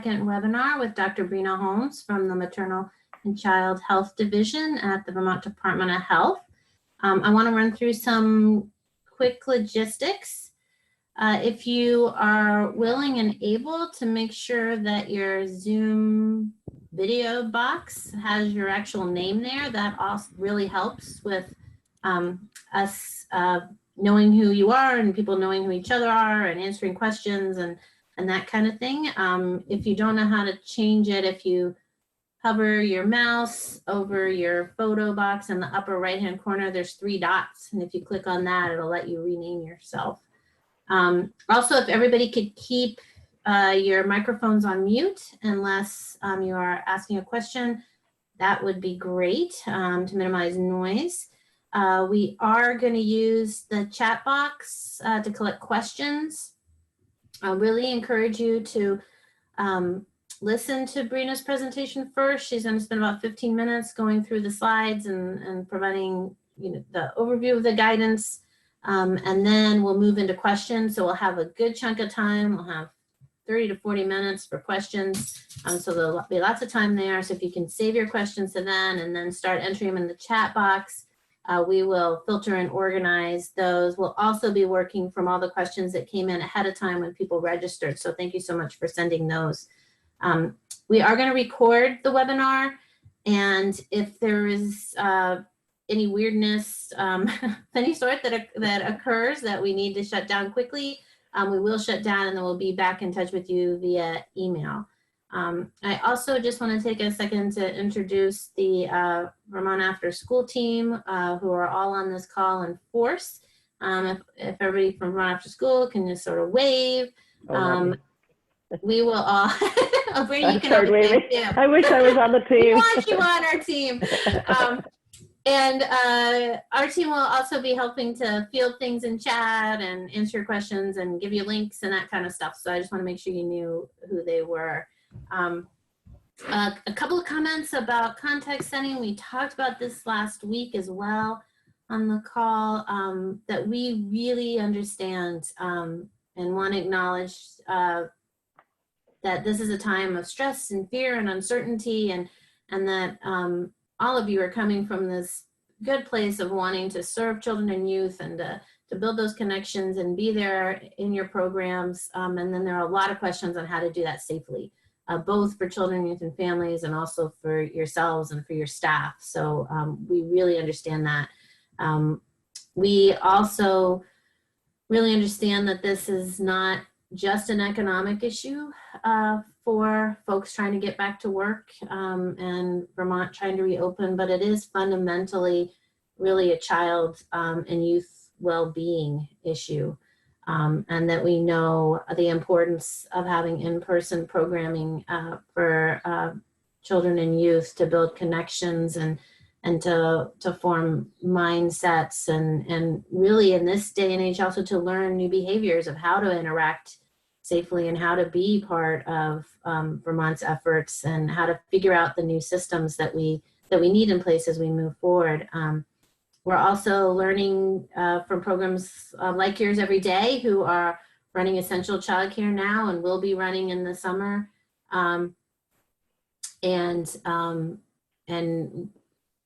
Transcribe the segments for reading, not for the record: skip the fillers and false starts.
Second webinar with Dr. Breena Holmes from the Maternal and Child Health Division at the Vermont Department of Health. I want to run through some quick logistics. If you are willing and able to make sure that your Zoom video box has your actual name there, that also really helps with us knowing who you are and people knowing who each other are and answering questions and that kind of thing. If you don't know how to change it, if you hover your mouse over your photo box in the upper right-hand corner, there's 3 dots. And if you click on that, it'll let you rename yourself. Also, if everybody could keep your microphones on mute unless you are asking a question, that would be great to minimize noise. We are going to use the chat box to collect questions. I really encourage you to listen to Breena's presentation first. She's going to spend about 15 minutes going through the slides and providing the overview of the guidance. And then we'll move into questions. So we'll have a good chunk of time. We'll have 30 to 40 minutes for questions. So there'll be lots of time there. So if you can save your questions to then and then start entering them in the chat box, we will filter and organize those. We'll also be working from all the questions that came in ahead of time when people registered. So thank you so much for sending those. We are going to record the webinar. And if there is any weirdness of any sort that occurs that we need to shut down quickly, we will shut down and then we'll be back in touch with you via email. I also just want to take a second to introduce the Vermont Afterschool team who are all on this call in force. If everybody from Vermont Afterschool can just sort of wave. We will all, oh, Breena, you can have a wave too. I wish I was on the team. We want you on our team. And our team will also be helping to field things in chat and answer your questions and give you links and that kind of stuff. So I just want to make sure you knew who they were. A couple of comments about context setting. We talked about this last week as well on the call, that we really understand and want to acknowledge that this is a time of stress and fear and uncertainty, and that all of you are coming from this good place of wanting to serve children and youth and to build those connections and be there in your programs. And then there are a lot of questions on how to do that safely, both for children, youth, and families, and also for yourselves and for your staff. So we really understand that. We also really understand that this is not just an economic issue for folks trying to get back to work and Vermont trying to reopen, but it is fundamentally really a child and youth well-being issue. And that we know the importance of having in-person programming for children and youth to build connections and to form mindsets and really in this day and age also to learn new behaviors of how to interact safely and how to be part of Vermont's efforts and how to figure out the new systems that we need in place as we move forward. We're also learning from programs like yours every day who are running essential childcare now and will be running in the summer. And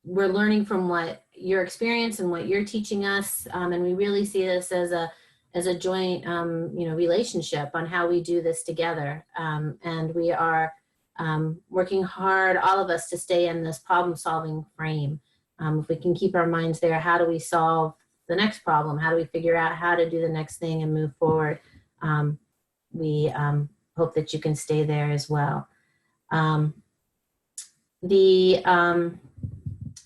we're learning from what your experience and what you're teaching us. And we really see this as a joint relationship on how we do this together. And we are working hard, all of us, to stay in this problem-solving frame. If we can keep our minds there, how do we solve the next problem? How do we figure out how to do the next thing and move forward? We hope that you can stay there as well.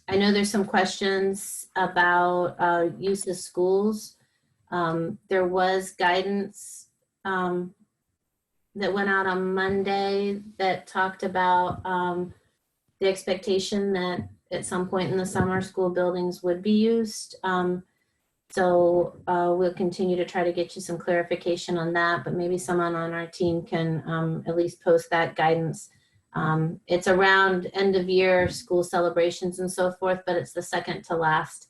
I know there's some questions about use of schools. There was guidance that went out on Monday that talked about the expectation that at some point in the summer school buildings would be used. So we'll continue to try to get you some clarification on that, but maybe someone on our team can at least post that guidance. It's around end of year school celebrations and so forth, but it's the second to last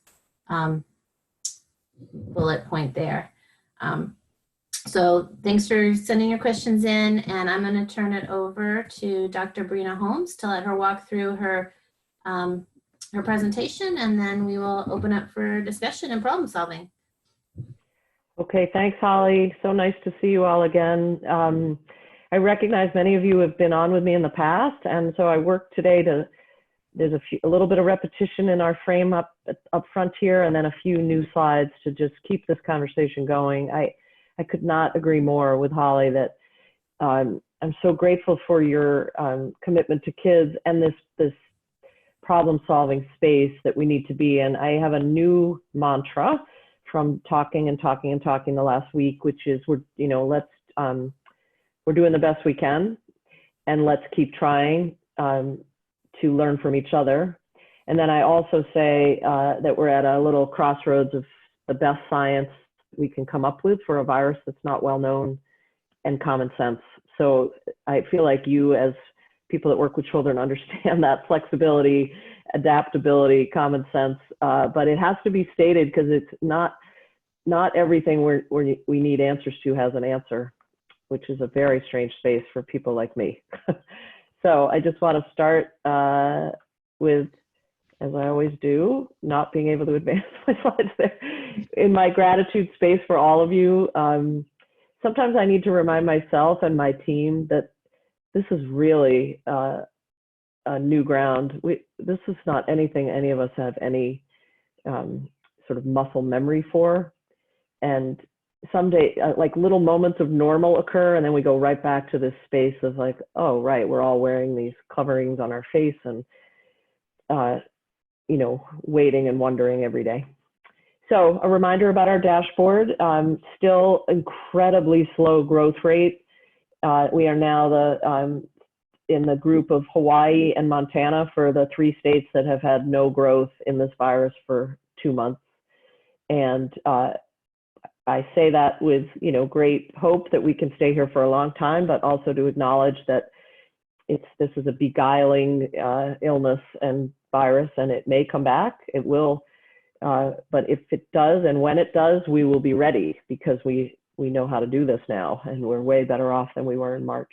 bullet point there. So thanks for sending your questions in, and I'm going to turn it over to Dr. Breena Holmes to let her walk through her her presentation, and then we will open up for discussion and problem solving. Okay, thanks, Holly. So nice to see you all again. I recognize many of you have been on with me in the past, and so I worked today there's a little bit of repetition in our frame up front here, and then a few new slides to just keep this conversation going. I could not agree more with Holly that I'm so grateful for your commitment to kids and this problem-solving space that we need to be in. I have a new mantra from talking the last week, which is we're doing the best we can, and let's keep trying to learn from each other. And then I also say that we're at a little crossroads of the best science we can come up with for a virus that's not well known and common sense. So I feel like you, as people that work with children, understand that flexibility, adaptability, common sense, but it has to be stated because it's not everything we need answers to has an answer, which is a very strange space for people like me. So I just want to start with, as I always do, not being able to advance my slides there. In my gratitude space for all of you, sometimes I need to remind myself and my team that this is really a new ground. This is not anything any of us have any sort of muscle memory for. And someday, like little moments of normal occur, and then we go right back to this space of like, oh, right, we're all wearing these coverings on our face and, waiting and wondering every day. So a reminder about our dashboard, still incredibly slow growth rate. We are now in the group of Hawaii and Montana for the 3 states that have had no growth in this virus for 2 months. And I say that with great hope that we can stay here for a long time, but also to acknowledge that this is a beguiling illness and virus, and it may come back. It will, but if it does, and when it does, we will be ready because we know how to do this now, and we're way better off than we were in March.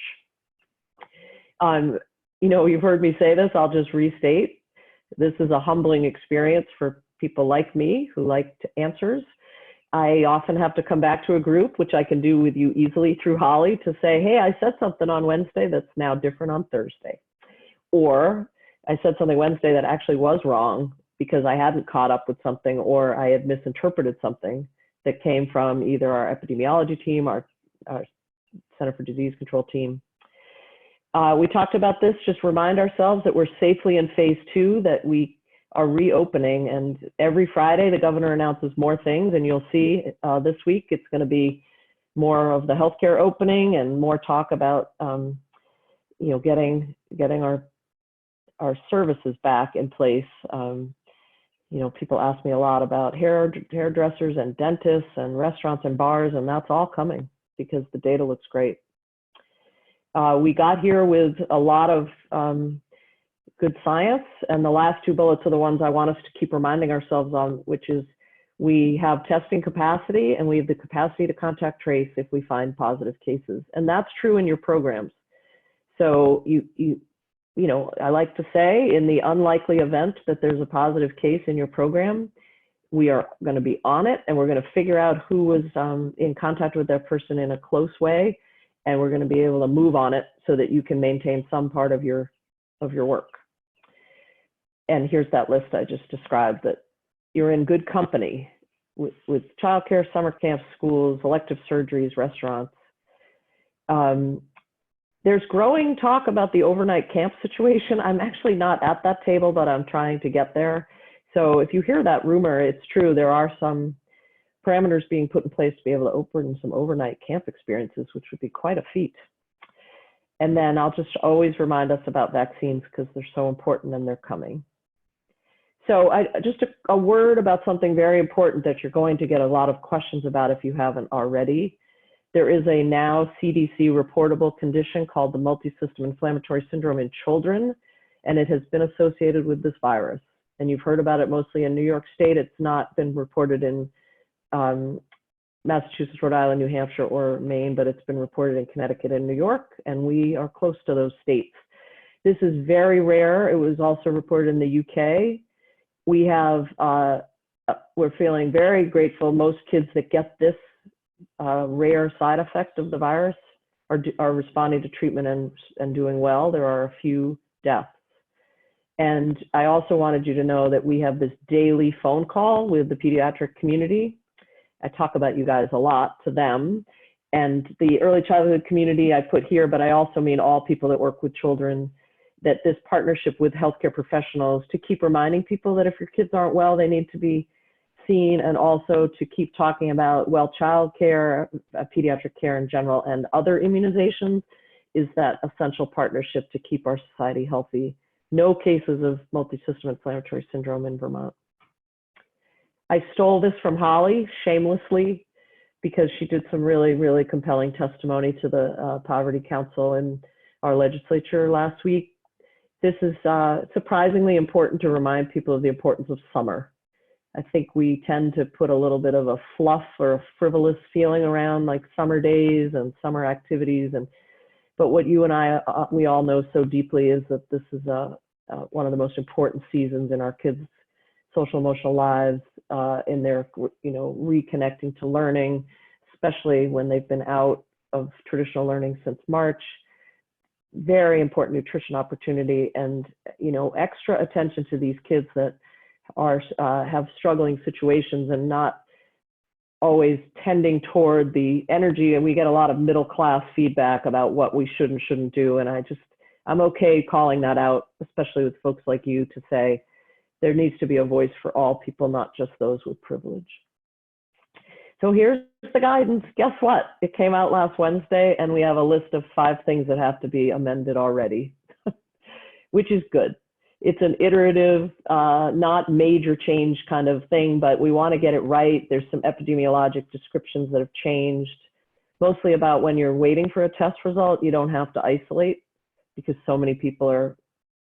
You've heard me say this. I'll just restate. This is a humbling experience for people like me who like answers. I often have to come back to a group, which I can do with you easily through Holly, to say, hey, I said something on Wednesday that's now different on Thursday. Or I said something Wednesday that actually was wrong because I hadn't caught up with something, or I had misinterpreted something that came from either our epidemiology team, our Center for Disease Control team. We talked about this, just remind ourselves that we're safely in phase 2, that we are reopening, and every Friday the governor announces more things, and you'll see this week it's going to be more of the healthcare opening and more talk about getting our services back in place. People ask me a lot about hairdressers and dentists and restaurants and bars, and that's all coming because the data looks great. We got here with a lot of good science, and the last 2 bullets are the ones I want us to keep reminding ourselves on, which is we have testing capacity and we have the capacity to contact trace if we find positive cases, and that's true in your programs. So I like to say, in the unlikely event that there's a positive case in your program, we are going to be on it, and we're going to figure out who was in contact with that person in a close way, and we're going to be able to move on it so that you can maintain some part of your work. And here's that list I just described, that you're in good company with childcare, summer camps, schools, elective surgeries, restaurants. There's growing talk about the overnight camp situation. I'm actually not at that table, but I'm trying to get there. So if you hear that rumor, it's true. There are some parameters being put in place to be able to open some overnight camp experiences, which would be quite a feat. And then I'll just always remind us about vaccines because they're so important and they're coming. So just a word about something very important that you're going to get a lot of questions about if you haven't already. There is a now CDC reportable condition called the multisystem inflammatory syndrome in children, and it has been associated with this virus. And you've heard about it mostly in New York State. It's not been reported in Massachusetts, Rhode Island, New Hampshire, or Maine, but it's been reported in Connecticut and New York, and we are close to those states. This is very rare. It was also reported in the UK. We have, we're feeling very grateful. Most kids that get this rare side effect of the virus are responding to treatment and doing well. There are a few deaths. And I also wanted you to know that we have this daily phone call with the pediatric community. I talk about you guys a lot to them. And the early childhood community I put here, but I also mean all people that work with children, that this partnership with healthcare professionals to keep reminding people that if your kids aren't well, they need to be seen, and also to keep talking about, well, childcare, pediatric care in general, and other immunizations is that essential partnership to keep our society healthy. No cases of multisystem inflammatory syndrome in Vermont. I stole this from Holly shamelessly because she did some really, really compelling testimony to the Poverty Council in our legislature last week. This is surprisingly important to remind people of the importance of summer. I think we tend to put a little bit of a fluff or a frivolous feeling around like summer days and summer activities. But what you and I, we all know so deeply is that this is one of the most important seasons in our kids' social emotional lives, in their, reconnecting to learning, especially when they've been out of traditional learning since March. Very important nutrition opportunity, and extra attention to these kids that are have struggling situations and not always tending toward the energy. And we get a lot of middle class feedback about what we should and shouldn't do. And I'm okay calling that out, especially with folks like you, to say there needs to be a voice for all people, not just those with privilege. So here's the guidance. Guess what? It came out last Wednesday, and we have a list of 5 things that have to be amended already, which is good. It's an iterative, not major change kind of thing, but we want to get it right. There's some epidemiologic descriptions that have changed, mostly about when you're waiting for a test result, you don't have to isolate because so many people are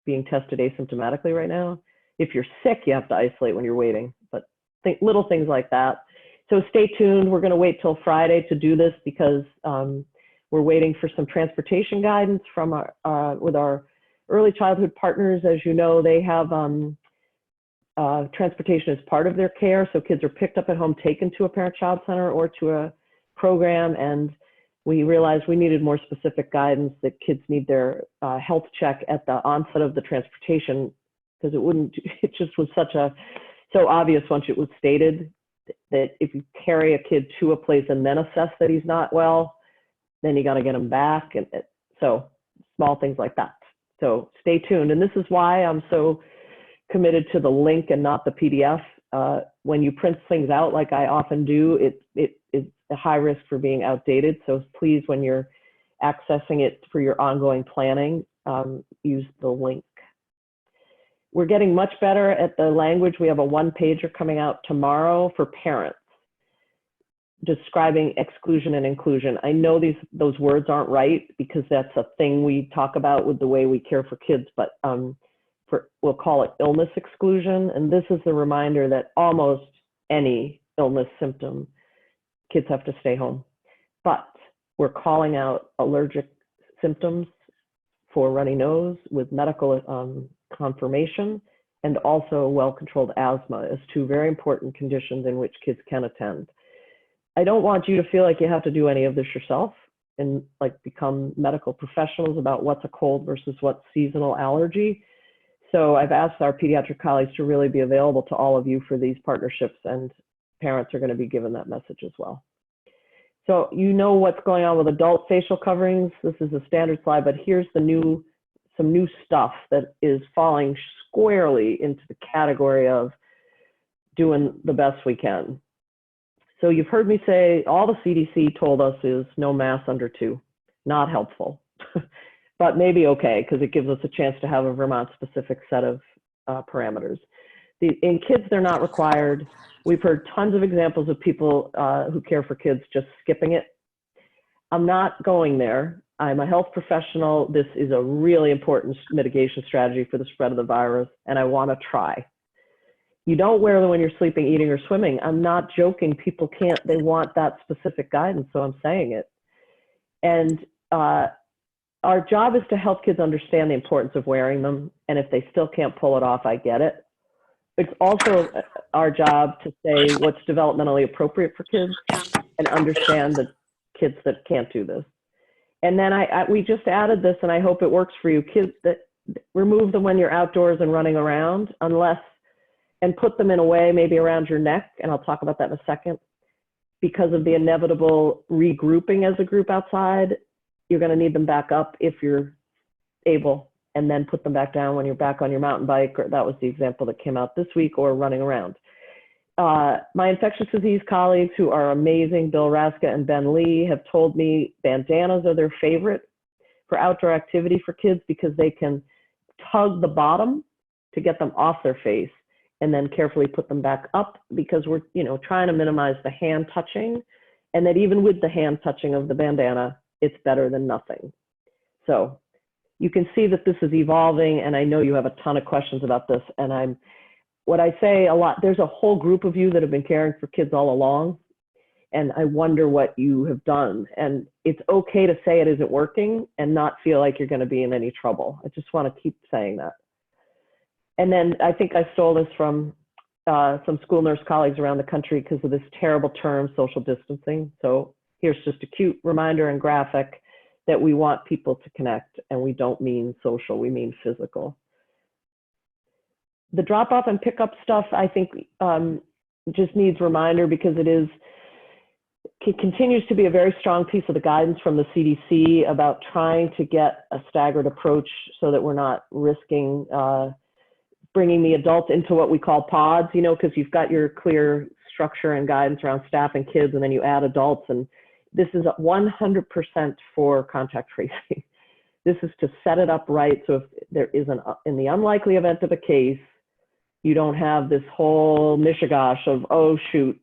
being tested asymptomatically right now. If you're sick, you have to isolate when you're waiting, but little things like that. So stay tuned. We're going to wait till Friday to do this because we're waiting for some transportation guidance from with our early childhood partners. As you know, they have transportation as part of their care. So kids are picked up at home, taken to a parent-child center or to a program. And we realized we needed more specific guidance that kids need their health check at the onset of the transportation, because it just was so obvious once it was stated that if you carry a kid to a place and then assess that he's not well, then you got to get him back. And so small things like that. So stay tuned. And this is why I'm so committed to the link and not the PDF. When you print things out, like I often do, it is a high risk for being outdated. So please, when you're accessing it for your ongoing planning, use the link. We're getting much better at the language. We have a 1-pager coming out tomorrow for parents describing exclusion and inclusion. I know those words aren't right because that's a thing we talk about with the way we care for kids, but we'll call it illness exclusion. And this is the reminder that almost any illness symptom, kids have to stay home. But we're calling out allergic symptoms for runny nose with medical confirmation, and also well-controlled asthma as 2 very important conditions in which kids can attend. I don't want you to feel like you have to do any of this yourself and like become medical professionals about what's a cold versus what's seasonal allergy. So I've asked our pediatric colleagues to really be available to all of you for these partnerships, and parents are going to be given that message as well. So you know what's going on with adult facial coverings. This is a standard slide, but here's some new stuff that is falling squarely into the category of doing the best we can. So you've heard me say all the CDC told us is no masks under 2, not helpful, but maybe okay, because it gives us a chance to have a Vermont specific set of parameters. In kids, they're not required. We've heard tons of examples of people who care for kids just skipping it. I'm not going there. I'm a health professional. This is a really important mitigation strategy for the spread of the virus, and I want to try. You don't wear them when you're sleeping, eating, or swimming. I'm not joking. People can't, they want that specific guidance, so I'm saying it. And our job is to help kids understand the importance of wearing them. And if they still can't pull it off, I get it. It's also our job to say what's developmentally appropriate for kids and understand the kids that can't do this. And then we just added this, and I hope it works for you. Kids that remove them when you're outdoors and running around, and put them in a way maybe around your neck, and I'll talk about that in a second. Because of the inevitable regrouping as a group outside, you're going to need them back up if you're able, and then put them back down when you're back on your mountain bike, or that was the example that came out this week, or running around. My infectious disease colleagues, who are amazing, Bill Raska and Ben Lee, have told me bandanas are their favorite for outdoor activity for kids because they can tug the bottom to get them off their face and then carefully put them back up, because we're trying to minimize the hand touching, and that even with the hand touching of the bandana, it's better than nothing. So you can see that this is evolving, and I know you have a ton of questions about this, and what I say a lot, there's a whole group of you that have been caring for kids all along, and I wonder what you have done. And it's okay to say it isn't working and not feel like you're going to be in any trouble. I just want to keep saying that. And then I think I stole this from some school nurse colleagues around the country because of this terrible term, social distancing. So here's just a cute reminder and graphic that we want people to connect, and we don't mean social, we mean physical. The drop off and pick up stuff, I think just needs reminder, because it continues to be a very strong piece of the guidance from the CDC about trying to get a staggered approach so that we're not risking bringing the adults into what we call pods, because you've got your clear structure and guidance around staff and kids, and then you add adults, and this is 100% for contact tracing. This is to set it up right, so if there is in the unlikely event of a case, you don't have this whole mishigash of, oh shoot,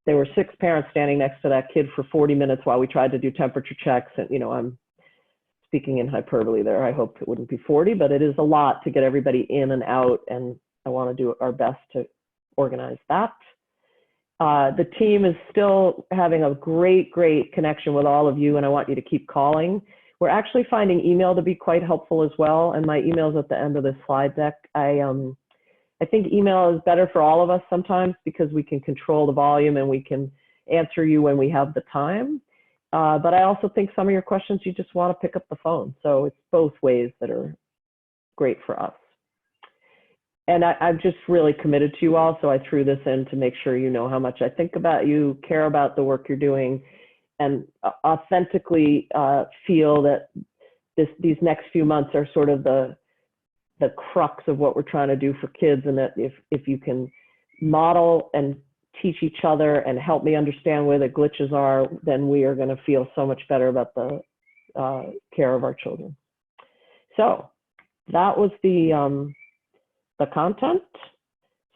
there were 6 parents standing next to that kid for 40 minutes while we tried to do temperature checks, and I'm speaking in hyperbole there. I hope it wouldn't be 40, but it is a lot to get everybody in and out, and I want to do our best to organize that. The team is still having a great connection with all of you, and I want you to keep calling. We're actually finding email to be quite helpful as well, and my email's at the end of this slide deck. I think email is better for all of us sometimes because we can control the volume and we can answer you when we have the time. But I also think some of your questions, you just want to pick up the phone. So it's both ways that are great for us. And I'm just really committed to you all. So I threw this in to make sure you know how much I think about you, care about the work you're doing, and authentically feel that these next few months are sort of the crux of what we're trying to do for kids. And that if you can model and teach each other and help me understand where the glitches are, then we are going to feel so much better about the care of our children. So that was the content.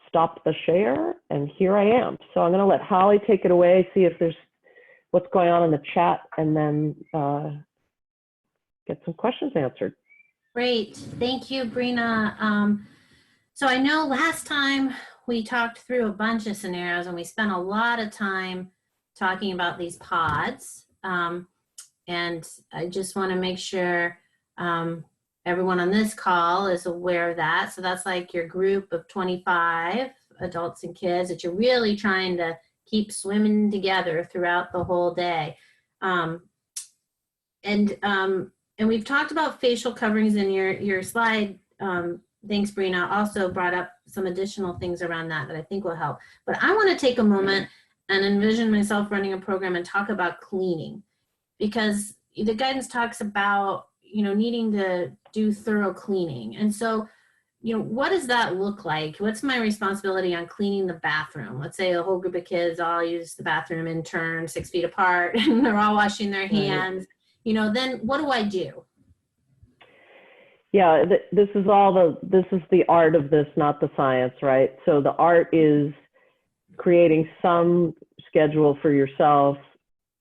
Stop the share, and here I am. So I'm going to let Holly take it away, see if there's what's going on in the chat, and then get some questions answered. Great, thank you, Breena. So I know last time we talked through a bunch of scenarios, and we spent a lot of time talking about these pods. And I just want to make sure everyone on this call is aware of that. So that's like your group of 25 adults and kids that you're really trying to keep swimming together throughout the whole day. And we've talked about facial coverings in your slide. Thanks, Breena. Also brought up some additional things around that I think will help. But I want to take a moment and envision myself running a program and talk about cleaning, because the guidance talks about needing to do thorough cleaning. And so, what does that look like? What's my responsibility on cleaning the bathroom? Let's say a whole group of kids all use the bathroom in turn, 6 feet apart, and they're all washing their hands. Then what do I do? Yeah, this is the art of this, not the science, right? So the art is creating some schedule for yourself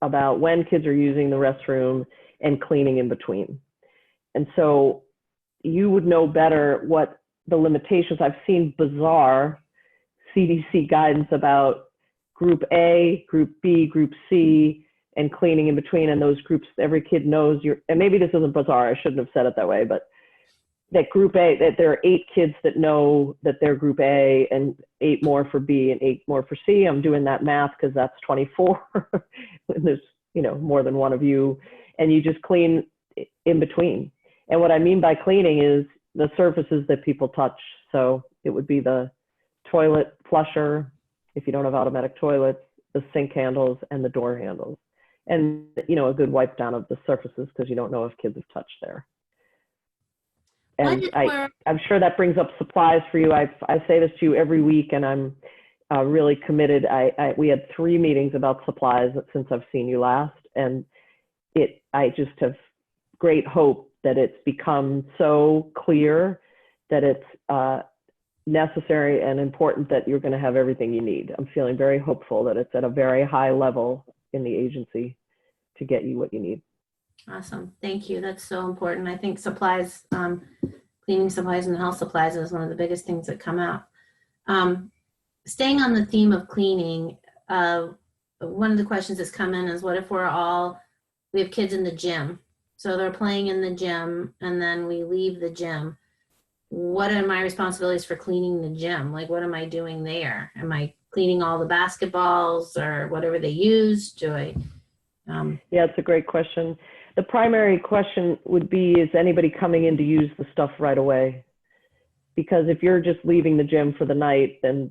about when kids are using the restroom and cleaning in between. And so you would know better what the limitations. I've seen bizarre CDC guidance about group A, group B, group C, and cleaning in between. And those groups, every kid knows and maybe this isn't bizarre, I shouldn't have said it that way, but that group A, that there are 8 kids that know that they're group A and 8 more for B and 8 more for C. I'm doing that math because that's 24. There's, more than one of you, and you just clean in between. And what I mean by cleaning is the surfaces that people touch. So it would be the toilet flusher, if you don't have automatic toilets, the sink handles, and the door handles. And, a good wipe down of the surfaces because you don't know if kids have touched there. And I'm sure that brings up supplies for you. I say this to you every week, and I'm really committed. We had 3 meetings about supplies since I've seen you last, and I just have great hope that it's become so clear that it's necessary and important that you're going to have everything you need. I'm feeling very hopeful that it's at a very high level in the agency to get you what you need. Awesome. Thank you. That's so important. I think supplies, cleaning supplies and health supplies is one of the biggest things that come out. Staying on the theme of cleaning, one of the questions that's come in is, what if we have kids in the gym? So they're playing in the gym and then we leave the gym. What are my responsibilities for cleaning the gym? Like, what am I doing there? Am I cleaning all the basketballs or whatever they use? Yeah, it's a great question. The primary question would be, is anybody coming in to use the stuff right away? Because if you're just leaving the gym for the night, then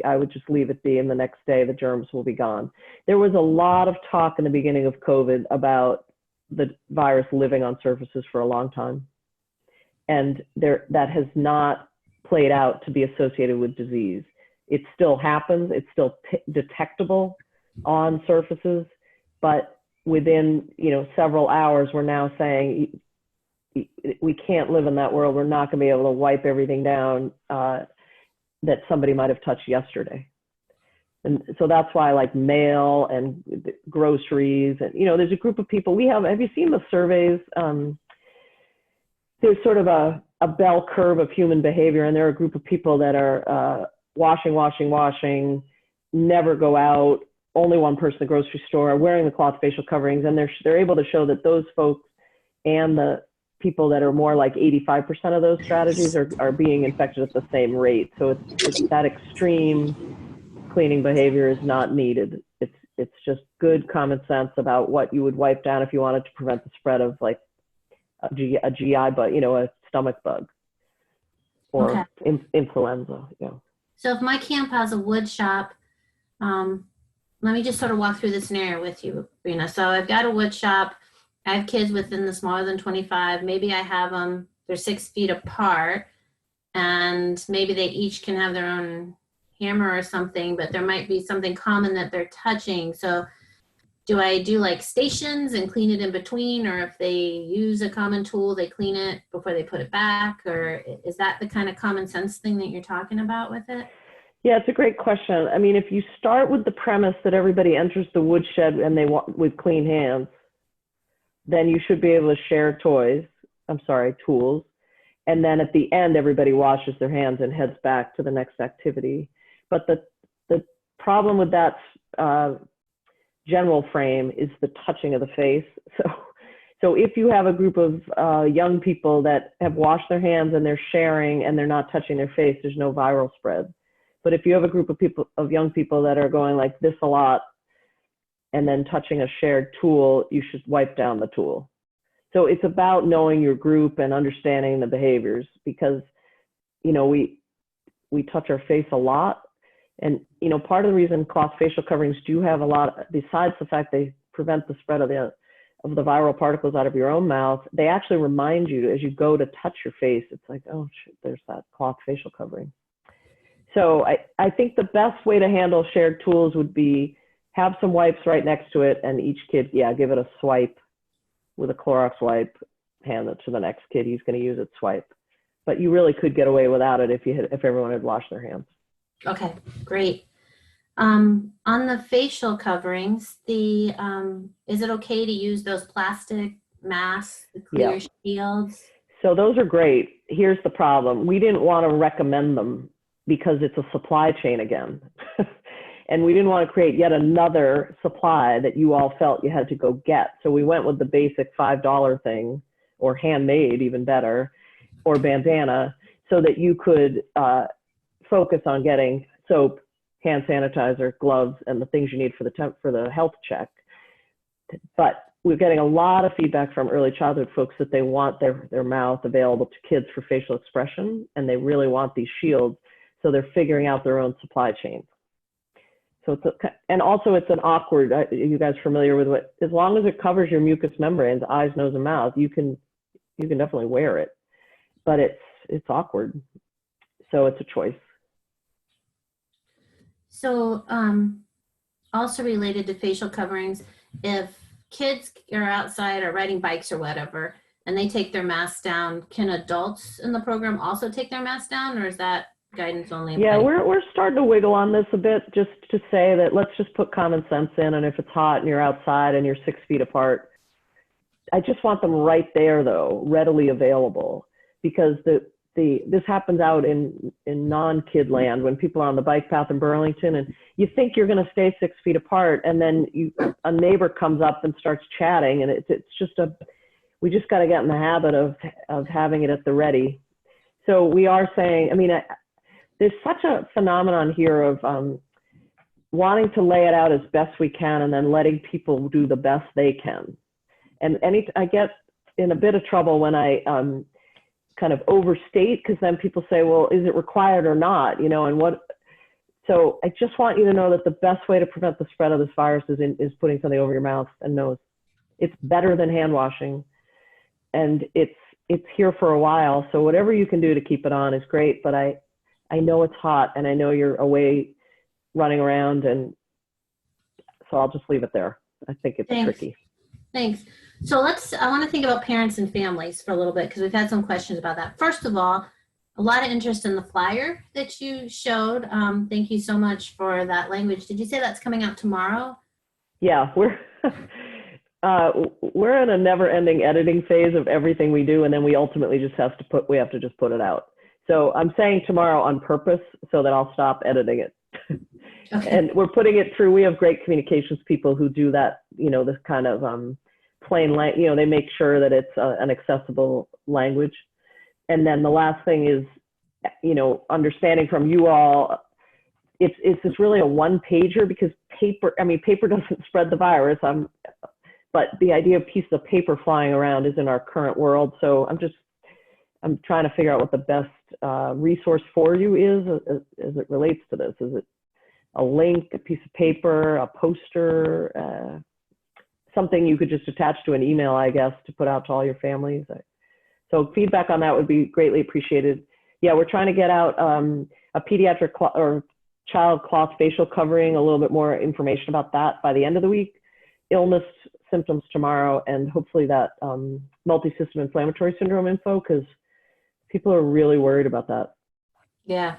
I would just leave it be, and the next day the germs will be gone. There was a lot of talk in the beginning of COVID about the virus living on surfaces for a long time. And that has not played out to be associated with disease. It still happens, it's still detectable on surfaces, but within several hours, we're now saying we can't live in that world. We're not going to be able to wipe everything down that somebody might have touched yesterday. And so that's why, like, mail and groceries, and there's a group of people have you seen the surveys? There's sort of a bell curve of human behavior, and there are a group of people that are washing, never go out, only one person at the grocery store, wearing the cloth facial coverings, and they're able to show that those folks and the people that are more like 85% of those strategies are being infected at the same rate. So it's that extreme cleaning behavior is not needed. It's just good common sense about what you would wipe down if you wanted to prevent the spread of, like, a GI bug, a stomach bug, or influenza. Yeah. So if my camp has a wood shop, let me just sort of walk through the scenario with you, Breena. So I've got a wood shop. I have kids within the smaller than 25. Maybe I have them, they're 6 feet apart, and maybe they each can have their own hammer or something, but there might be something common that they're touching. So do I do like stations and clean it in between, or if they use a common tool, they clean it before they put it back? Or is that the kind of common sense thing that you're talking about with it? Yeah, it's a great question. I mean, if you start with the premise that everybody enters the woodshed and they want with clean hands, then you should be able to share tools. And then at the end, everybody washes their hands and heads back to the next activity. But the problem with that general frame is the touching of the face. So if you have a group of young people that have washed their hands and they're sharing and they're not touching their face, there's no viral spread. But if you have a group of young people that are going like this a lot and then touching a shared tool, you should wipe down the tool. So it's about knowing your group and understanding the behaviors, because we touch our face a lot. And part of the reason cloth facial coverings do have a lot, besides the fact they prevent the spread of the viral particles out of your own mouth, they actually remind you as you go to touch your face, it's like, oh shit, there's that cloth facial covering. So I think the best way to handle shared tools would be have some wipes right next to it, and each kid, give it a swipe with a Clorox wipe, hand it to the next kid. He's going to use it, swipe. But you really could get away without it if everyone had washed their hands. Okay, great. On the facial coverings, is it okay to use those plastic masks, the clear shields? So those are great. Here's the problem. We didn't want to recommend them because it's a supply chain again. And we didn't want to create yet another supply that you all felt you had to go get. So we went with the basic $5 thing, or handmade, even better, or bandana, so that you could focus on getting soap, hand sanitizer, gloves, and the things you need for the health check. But we're getting a lot of feedback from early childhood folks that they want their mouth available to kids for facial expression, and they really want these shields. So they're figuring out their own supply chain. So and also it's an awkward, you guys familiar with what, as long as it covers your mucous membranes, eyes, nose, and mouth, you can definitely wear it, but it's awkward. So it's a choice. So also related to facial coverings, if kids are outside or riding bikes or whatever, and they take their masks down, can adults in the program also take their masks down, or is that guidance only? Yeah, we're starting to wiggle on this a bit, just to say that let's just put common sense in, and if it's hot and you're outside and you're 6 feet apart, I just want them right there though, readily available, because this happens out in non-kid land when people are on the bike path in Burlington, and you think you're going to stay 6 feet apart, and then a neighbor comes up and starts chatting, and it's just we just got to get in the habit of having it at the ready. So we are saying, I mean, there's such a phenomenon here of wanting to lay it out as best we can and then letting people do the best they can. And I get in a bit of trouble when I kind of overstate, because then people say, well, is it required or not? So I just want you to know that the best way to prevent the spread of this virus is putting something over your mouth and nose. It's better than hand washing, and it's here for a while. So whatever you can do to keep it on is great, but I know it's hot, and I know you're away running around, and so I'll just leave it there. I think it's tricky. Thanks. So I want to think about parents and families for a little bit, because we've had some questions about that. First of all, a lot of interest in the flyer that you showed. Thank you so much for that language. Did you say that's coming out tomorrow? Yeah, we're in a never-ending editing phase of everything we do, and then we ultimately just have to put it out. So I'm saying tomorrow on purpose so that I'll stop editing it. Okay. And we're putting it through. We have great communications people who do that, this kind of plain language, they make sure that it's an accessible language. And then the last thing is, understanding from you all, it's really a one-pager, because paper doesn't spread the virus. But the idea of pieces of paper flying around is in our current world. So I'm trying to figure out what the best resource for you is as it relates to this. Is it a link, a piece of paper, a poster, something you could just attach to an email, I guess, to put out to all your families? So feedback on that would be greatly appreciated. Yeah, we're trying to get out a pediatric or child cloth facial covering, a little bit more information about that by the end of the week. Illness symptoms tomorrow, and hopefully that multi-system inflammatory syndrome info, because people are really worried about that. Yeah.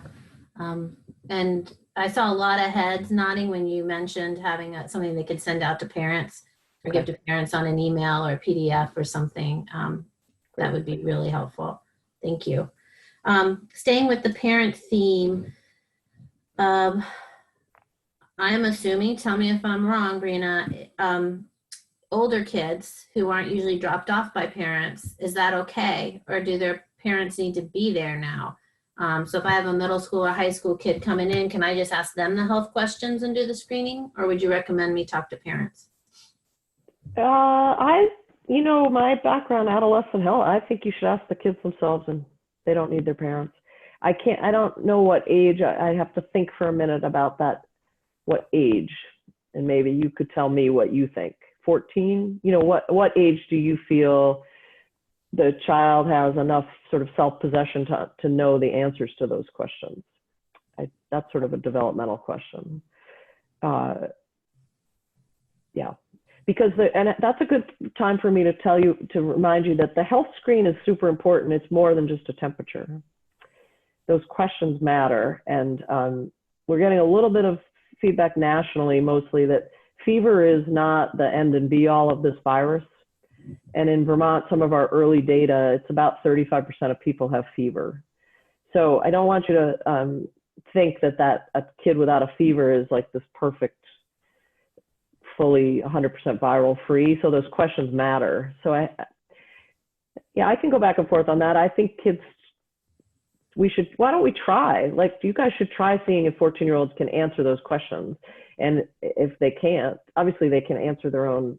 And I saw a lot of heads nodding when you mentioned having something they could send out to parents or give to parents on an email or a PDF or something. That would be really helpful. Thank you. Staying with the parent theme, I'm assuming, tell me if I'm wrong, Breena, older kids who aren't usually dropped off by parents, is that okay? Or do their parents need to be there now? So if I have a middle school or high school kid coming in, can I just ask them the health questions and do the screening? Or would you recommend me talk to parents? My background, adolescent health, I think you should ask the kids themselves, and they don't need their parents. I don't know what age. I have to think for a minute about that. What age? And maybe you could tell me what you think. 14? What age do you feel the child has enough sort of self-possession to know the answers to those questions? That's sort of a developmental question. Yeah, because and that's a good time for me to remind you that the health screen is super important. It's more than just a temperature. Those questions matter, and we're getting a little bit of feedback nationally, mostly, that fever is not the end and be all of this virus. And in Vermont, some of our early data, it's about 35% of people have fever. So I don't want you to think that a kid without a fever is like this perfect, fully 100% viral free. So those questions matter. So I can go back and forth on that. I think kids, why don't we try? Like, you guys should try seeing if 14-year-olds can answer those questions. And if they can't, obviously they can answer their own,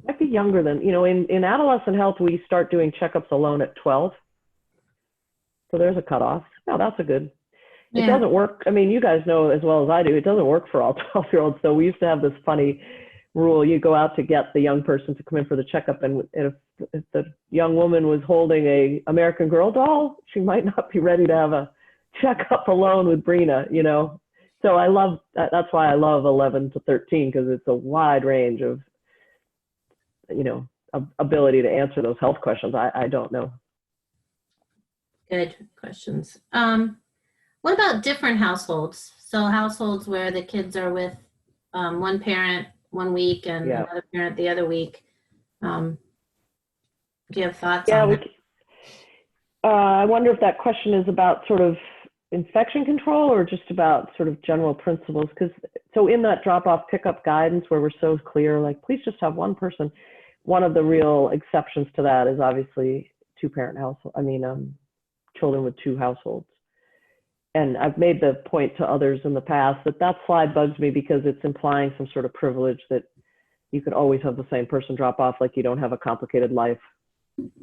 might be younger than, in adolescent health, we start doing checkups alone at 12. So there's a cutoff. No, that's a good, it doesn't work. I mean, you guys know as well as I do, it doesn't work for all 12-year-olds. So we used to have this funny rule. You go out to get the young person to come in for the checkup, and if the young woman was holding a American Girl doll, she might not be ready to have a checkup alone with Breena, So that's why I love 11 to 13, because it's a wide range of, ability to answer those health questions. I don't know. Good questions. What about different households? So households where the kids are with one parent 1 week and another parent the other week. Do you have thoughts on that? I wonder if that question is about sort of infection control or just about sort of general principles. So in that drop-off pickup guidance where we're so clear, like, please just have one person. One of the real exceptions to that is obviously two-parent household. Children with two households. And I've made the point to others in the past that slide bugs me because it's implying some sort of privilege that you could always have the same person drop off, like you don't have a complicated life.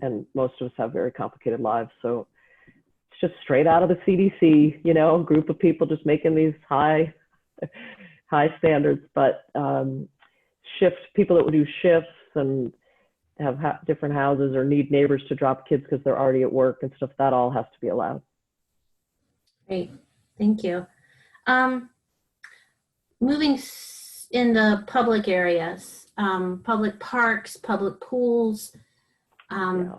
And most of us have very complicated lives. So it's just straight out of the CDC, a group of people just making these high standards, but people that would do shifts and have different houses or need neighbors to drop kids because they're already at work and stuff, that all has to be allowed. Great, thank you. Moving in the public areas, public parks, public pools, if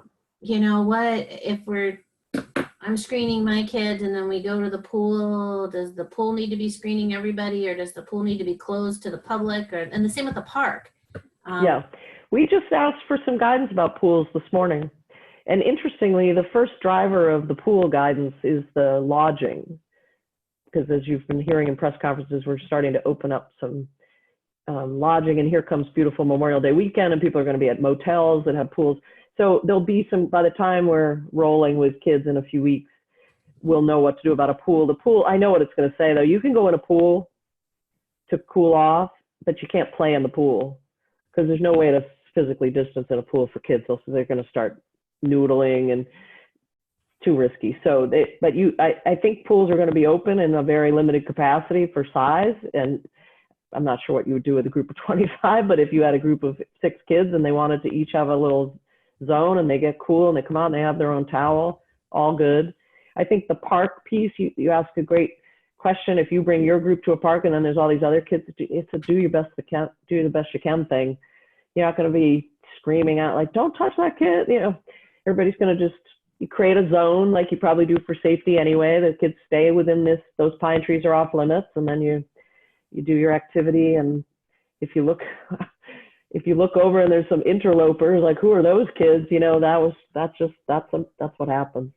I'm screening my kids and then we go to the pool, does the pool need to be screening everybody, or does the pool need to be closed to the public, and the same with the park? We just asked for some guidance about pools this morning. And interestingly, the first driver of the pool guidance is the lodging. Because as you've been hearing in press conferences, we're starting to open up some lodging, and here comes beautiful Memorial Day weekend, and people are going to be at motels that have pools. So there'll be by the time we're rolling with kids in a few weeks, we'll know what to do about a pool. The pool, I know what it's going to say though. You can go in a pool to cool off, but you can't play in the pool because there's no way to physically distance in a pool for kids. So they're going to start noodling and too risky. So I think pools are going to be open in a very limited capacity for size. And I'm not sure what you would do with a group of 25, but if you had a group of 6 kids and they wanted to each have a little zone and they get cool and they come out and they have their own towel, all good. I think the park piece, you ask a great question. If you bring your group to a park and then there's all these other kids, it's a do the best you can thing. You're not going to be screaming out like, don't touch that kid. Everybody's going to just create a zone like you probably do for safety anyway. The kids stay within those pine trees are off limits, and then you do your activity. And if you look over and there's some interlopers, like, who are those kids? That's what happens.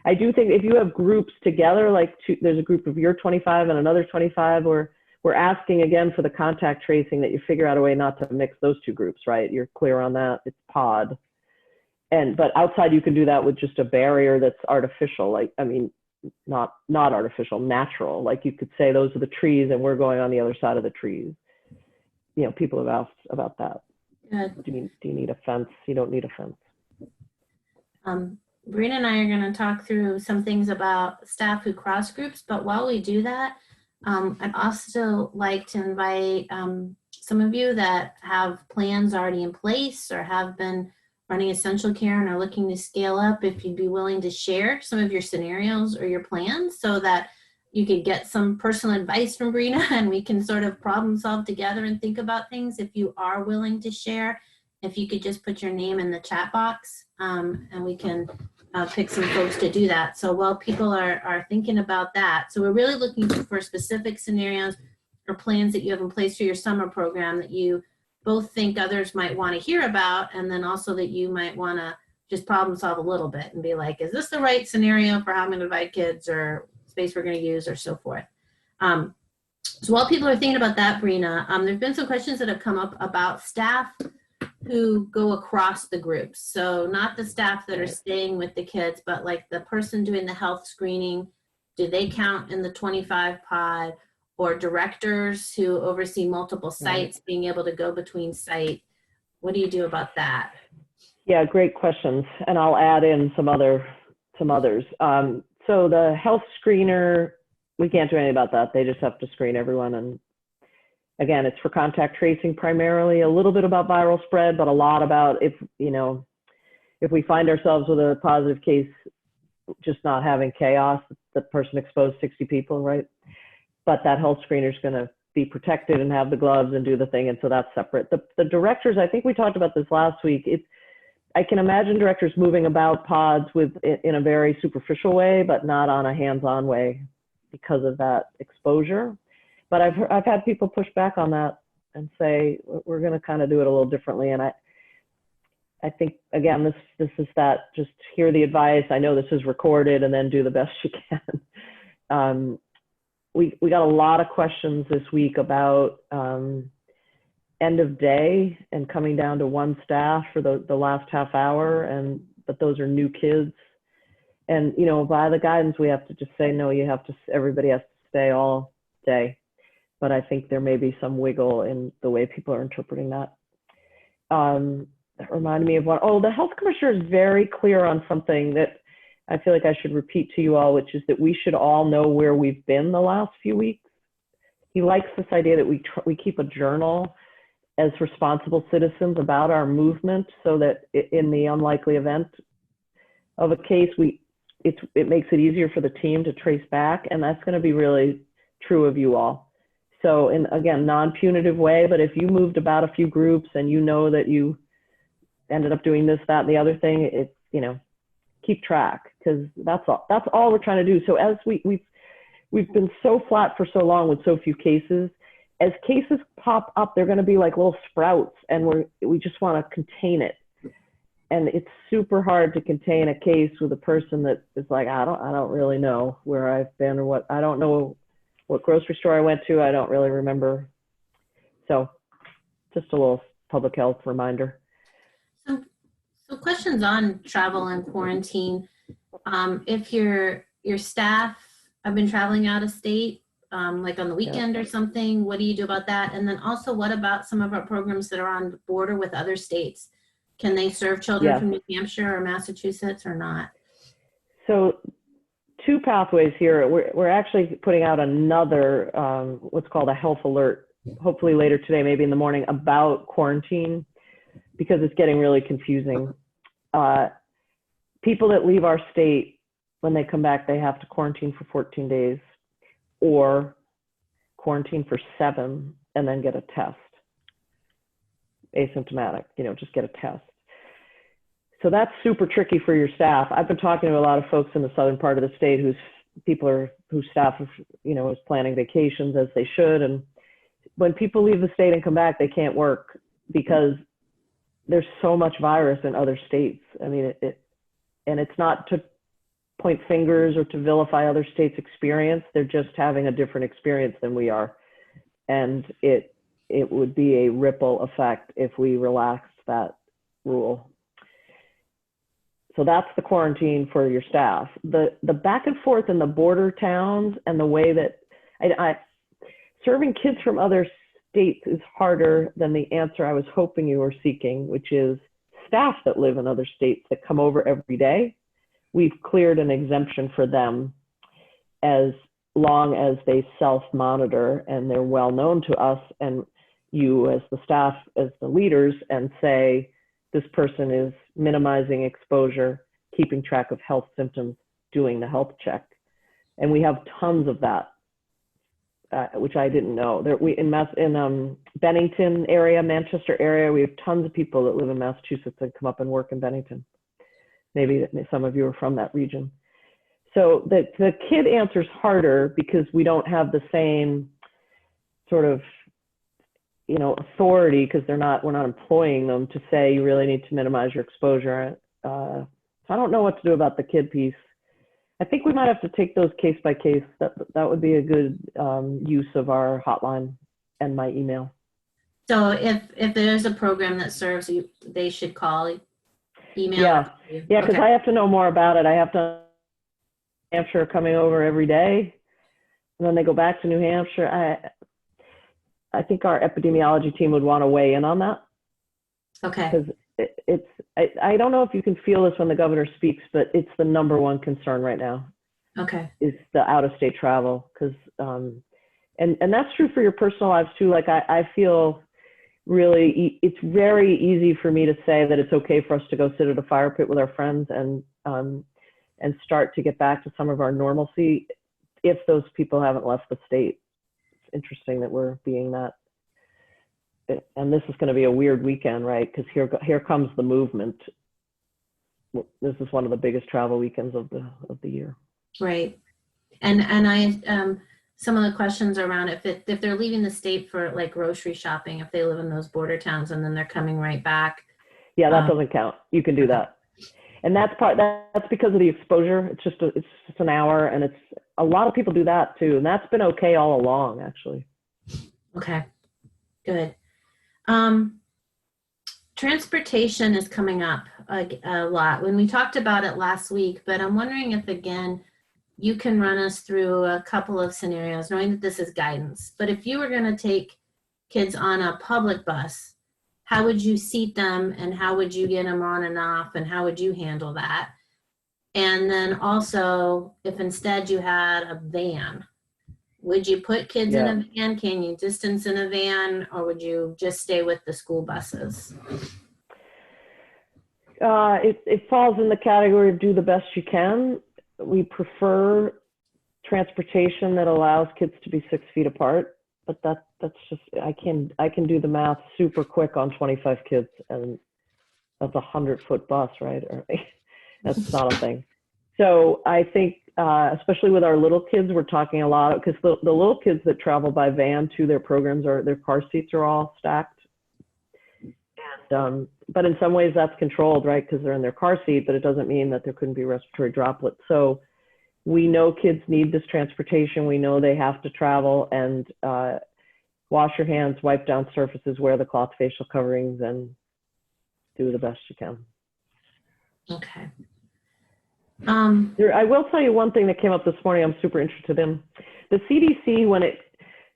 I do think if you have groups together, like there's a group of your 25 and another 25, or we're asking again for the contact tracing, that you figure out a way not to mix those two groups, right? You're clear on that. It's pod. But outside you can do that with just a barrier that's artificial, not artificial, natural. Like you could say those are the trees and we're going on the other side of the trees. People have asked about that. Good. Do you need a fence? You don't need a fence. Breena and I are going to talk through some things about staff who cross groups, but while we do that, I'd also like to invite some of you that have plans already in place or have been running essential care and are looking to scale up, if you'd be willing to share some of your scenarios or your plans so that you could get some personal advice from Breena and we can sort of problem solve together and think about things. If you are willing to share, if you could just put your name in the chat box and we can pick some folks to do that. So while people are thinking about that, so we're really looking for specific scenarios or plans that you have in place for your summer program that you both think others might want to hear about, and then also that you might want to just problem solve a little bit and be like, is this the right scenario for how I'm going to divide kids or space we're going to use or so forth. So while people are thinking about that, Breena, there've been some questions that have come up about staff who go across the groups. So not the staff that are staying with the kids, but like the person doing the health screening, do they count in the 25 pod? Or directors who oversee multiple sites, being able to go between site? What do you do about that? Yeah, great questions. And I'll add in some others. So the health screener, we can't do anything about that. They just have to screen everyone. And again, it's for contact tracing primarily, a little bit about viral spread, but a lot about if we find ourselves with a positive case, just not having chaos, the person exposed 60 people, right? But that health screener is going to be protected and have the gloves and do the thing. And so that's separate. The directors, I think we talked about this last week. I can imagine directors moving about pods in a very superficial way, but not on a hands-on way because of that exposure. But I've had people push back on that and say, we're going to kind of do it a little differently. And I think, again, this is that, just hear the advice. I know this is recorded, and then do the best you can. We got a lot of questions this week about end of day and coming down to one staff for the last half hour, but those are new kids. And, by the guidance, we have to just say, no, everybody has to stay all day. But I think there may be some wiggle in the way people are interpreting that. That reminded me of one. Oh, the health commissioner is very clear on something that I feel like I should repeat to you all, which is that we should all know where we've been the last few weeks. He likes this idea that we keep a journal as responsible citizens about our movement, so that in the unlikely event of a case, it makes it easier for the team to trace back, and that's going to be really true of you all. So in, again, non-punitive way, but if you moved about a few groups and you know that you ended up doing this, that, and the other thing, keep track, because that's all we're trying to do. So as we've been so flat for so long with so few cases, as cases pop up, they're going to be like little sprouts, and we just want to contain it. And it's super hard to contain a case with a person that is like, I don't really know where I've been or what, I don't know what grocery store I went to, I don't really remember. So just a little public health reminder. So questions on travel and quarantine. If your staff have been traveling out of state, like on the weekend or something, what do you do about that? And then also, what about some of our programs that are on the border with other states? Can they serve children from New Hampshire or Massachusetts or not? So 2 pathways here. We're actually putting out another, what's called a health alert, hopefully later today, maybe in the morning, about quarantine, because it's getting really confusing. People that leave our state, when they come back, they have to quarantine for 14 days or quarantine for 7 and then get a test. Asymptomatic, just get a test. So that's super tricky for your staff. I've been talking to a lot of folks in the southern part of the state whose staff, is planning vacations as they should. And when people leave the state and come back, they can't work because there's so much virus in other states. I mean, and it's not to point fingers or to vilify other states' experience. They're just having a different experience than we are. And it would be a ripple effect if we relaxed that rule. So that's the quarantine for your staff. The back and forth in the border towns and the way that serving kids from other states is harder than the answer I was hoping you were seeking, which is staff that live in other states that come over every day. We've cleared an exemption for them as long as they self-monitor and they're well known to us and you as the staff, as the leaders, and say, this person is minimizing exposure, keeping track of health symptoms, doing the health check. And we have tons of that, which I didn't know. In Bennington area, Manchester area, we have tons of people that live in Massachusetts that come up and work in Bennington. Maybe some of you are from that region. So the kid answer is harder because we don't have the same sort of authority, because we're not employing them to say you really need to minimize your exposure. So I don't know what to do about the kid piece. I think we might have to take those case by case. That would be a good use of our hotline and my email. So if there's a program that serves you, they should call, email. Yeah, because Okay. I have to know more about it. I have to New Hampshire coming over every day, and then they go back to New Hampshire. I think our epidemiology team would want to weigh in on that. Okay. Because I don't know if you can feel this when the governor speaks, but it's the number one concern right now. Okay. Is the out-of-state travel, because and that's true for your personal lives too. Like I feel really it's very easy for me to say that it's okay for us to go sit at a fire pit with our friends and start to get back to some of our normalcy if those people haven't left the state. It's interesting that we're being that. And this is going to be a weird weekend, right? Because here comes the movement. This is one of the biggest travel weekends of the year. Right. And I some of the questions around if they're leaving the state for like grocery shopping, if they live in those border towns and then they're coming right back. Yeah, that doesn't count. You can do that. And that's because of the exposure. It's just an hour, and it's a lot of people do that too, and that's been okay all along, actually. Okay, good. Transportation is coming up a lot. When we talked about it last week, but I'm wondering if again you can run us through a couple of scenarios, knowing that this is guidance. But if you were going to take kids on a public bus, how would you seat them, and how would you get them on and off, and how would you handle that? And then also, if instead you had a van, would you put kids in a van? Can you distance in a van, or would you just stay with the school buses? It falls in the category of do the best you can. We prefer transportation that allows kids to be 6 feet apart. But that's just, I can do the math super quick on 25 kids, and that's a 100-foot bus, right? That's not a thing. So I think, especially with our little kids, we're talking a lot, because the little kids that travel by van to their programs, their car seats are all stacked. And, but in some ways that's controlled, right? Because they're in their car seat, but it doesn't mean that there couldn't be respiratory droplets. So we know kids need this transportation. We know they have to travel, and wash your hands, wipe down surfaces, wear the cloth facial coverings, and do the best you can. Okay. I will tell you one thing that came up this morning I'm super interested in. The CDC, when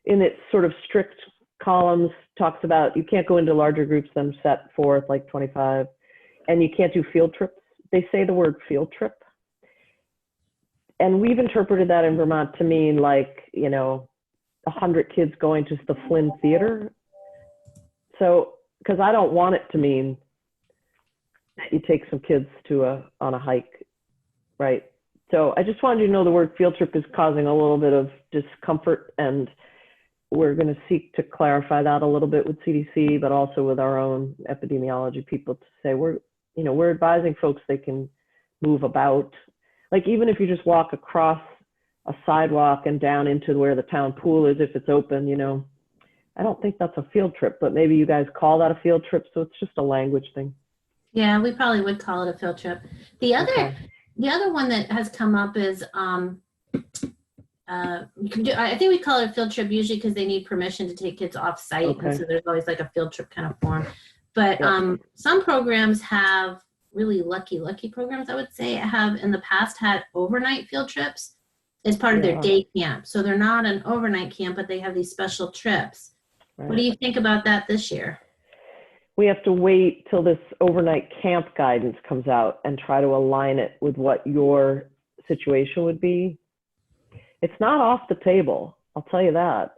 in its sort of strict columns, talks about you can't go into larger groups than set forth, like 25, and you can't do field trips. They say the word field trip. And we've interpreted that in Vermont to mean like, 100 kids going to the Flynn Theater. So, because I don't want it to mean that you take some kids on a hike, right? So I just wanted you to know the word field trip is causing a little bit of discomfort, and we're going to seek to clarify that a little bit with CDC, but also with our own epidemiology people to say we're advising folks they can move about. Like even if you just walk across a sidewalk and down into where the town pool is, if it's open, I don't think that's a field trip, but maybe you guys call that a field trip. So it's just a language thing. Yeah, we probably would call it a field trip. The other one that has come up is, I think we call it a field trip usually because they need permission to take kids off site. Okay. And so there's always like a field trip kind of form. But some programs have really lucky programs, I would say, have in the past had overnight field trips as part of their day camp. So they're not an overnight camp, but they have these special trips. Right. What do you think about that this year? We have to wait till this overnight camp guidance comes out and try to align it with what your situation would be. It's not off the table, I'll tell you that.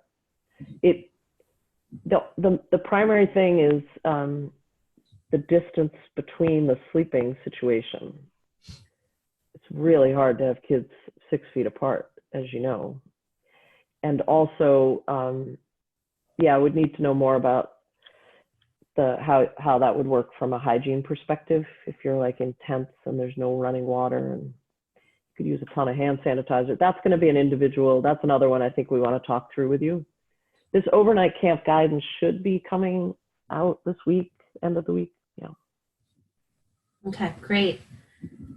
The primary thing is the distance between the sleeping situation. It's really hard to have kids 6 feet apart, as you know. And also, I would need to know more about how that would work from a hygiene perspective. If you're like in tents and there's no running water and you could use a ton of hand sanitizer, that's going to be an individual. That's another one I think we want to talk through with you. This overnight camp guidance should be coming out this week, end of the week. Yeah. Okay, great.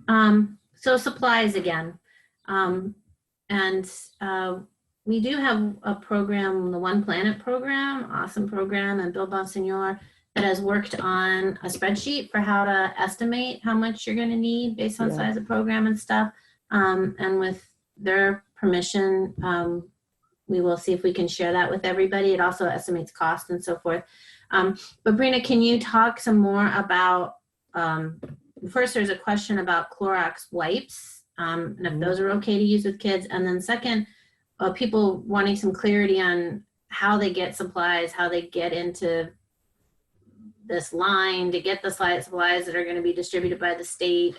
So supplies again. And we do have a program, the One Planet program, awesome program, and Bill Bonsignor that has worked on a spreadsheet for how to estimate how much you're going to need based on size of program and stuff. And with their permission, we will see if we can share that with everybody. It also estimates cost and so forth. But Breena, can you talk some more about, first there's a question about Clorox wipes, and if those are okay to use with kids. And then second, people wanting some clarity on how they get supplies, how they get into this line to get the supplies that are going to be distributed by the state.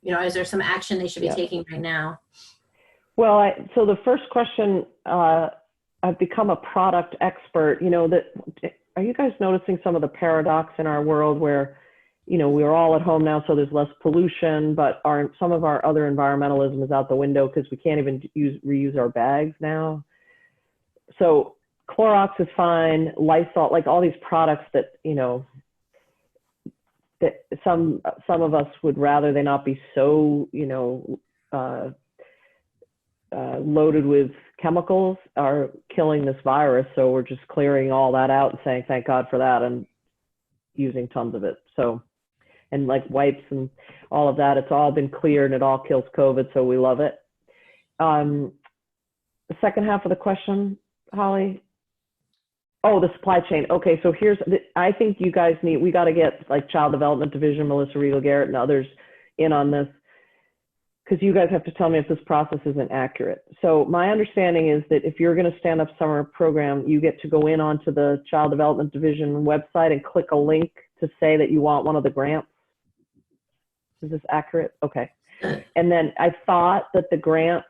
Is there some action they should be taking right now? Well, so the first question, I've become a product expert. Are you guys noticing some of the paradox in our world where, we're all at home now, so there's less pollution, but some of our other environmentalism is out the window because we can't even reuse our bags now. So Clorox is fine, Lysol, like all these products that, that some of us would rather they not be so, loaded with chemicals are killing this virus. So we're just clearing all that out and saying, thank God for that, and using tons of it. So, and like wipes and all of that, it's all been cleared and it all kills COVID. So we love it. The second half of the question, Holly. Oh, the supply chain. Okay. So I think you guys we got to get like Child Development Division, Melissa Regal Garrett and others in on this, because you guys have to tell me if this process isn't accurate. So my understanding is that if you're going to stand up summer program, you get to go in onto the Child Development Division website and click a link to say that you want one of the grants. Is this accurate? Okay. And then I thought that the grant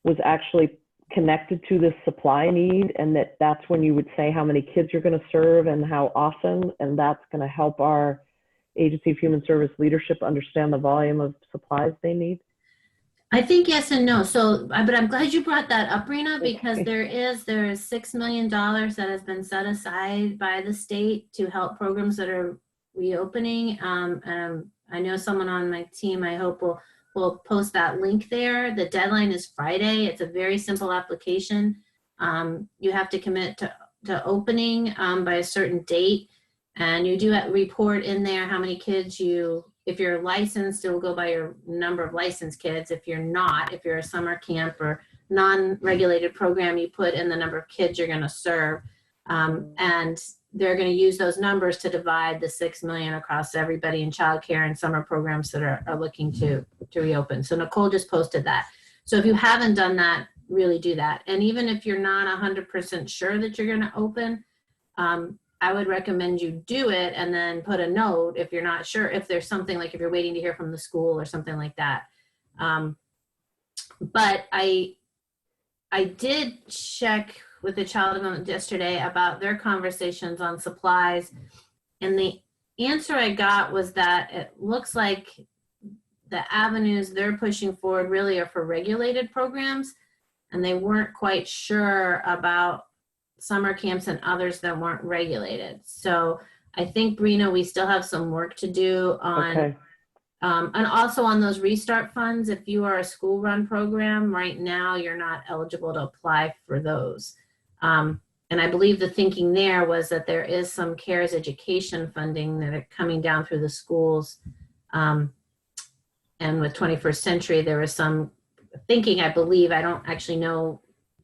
was actually connected to this supply need, and that's when you would say how many kids you're going to serve and how often, and that's going to help our Agency of Human Service leadership understand the volume of supplies they need. I think yes and no. So, but I'm glad you brought that up, Breena, because there is $6 million that has been set aside by the state to help programs that are reopening. And I know someone on my team, I hope will post that link there. The deadline is Friday. It's a very simple application. You have to commit to opening by a certain date, and you do report in there how many kids if you're licensed, it will go by your number of licensed kids. If you're not, if you're a summer camp or non-regulated program, you put in the number of kids you're going to serve. And they're going to use those numbers to divide the 6 million across everybody in childcare and summer programs that are looking to reopen. So Nicole just posted that. So if you haven't done that, really do that. And even if you're not 100% sure that you're going to open, I would recommend you do it and then put a note if you're not sure, if there's something like if you're waiting to hear from the school or something like that. But I did check with the Child Development yesterday about their conversations on supplies, and the answer I got was that it looks like the avenues they're pushing forward really are for regulated programs, and they weren't quite sure about summer camps and others that weren't regulated. So I think, Breena, we still have some work to do on, and also on those restart funds. If you are a school run program right now, you're not eligible to apply for those. And I believe the thinking there was that there is some CARES education funding that are coming down through the schools. And with 21st Century, there was some thinking, I believe, I don't actually know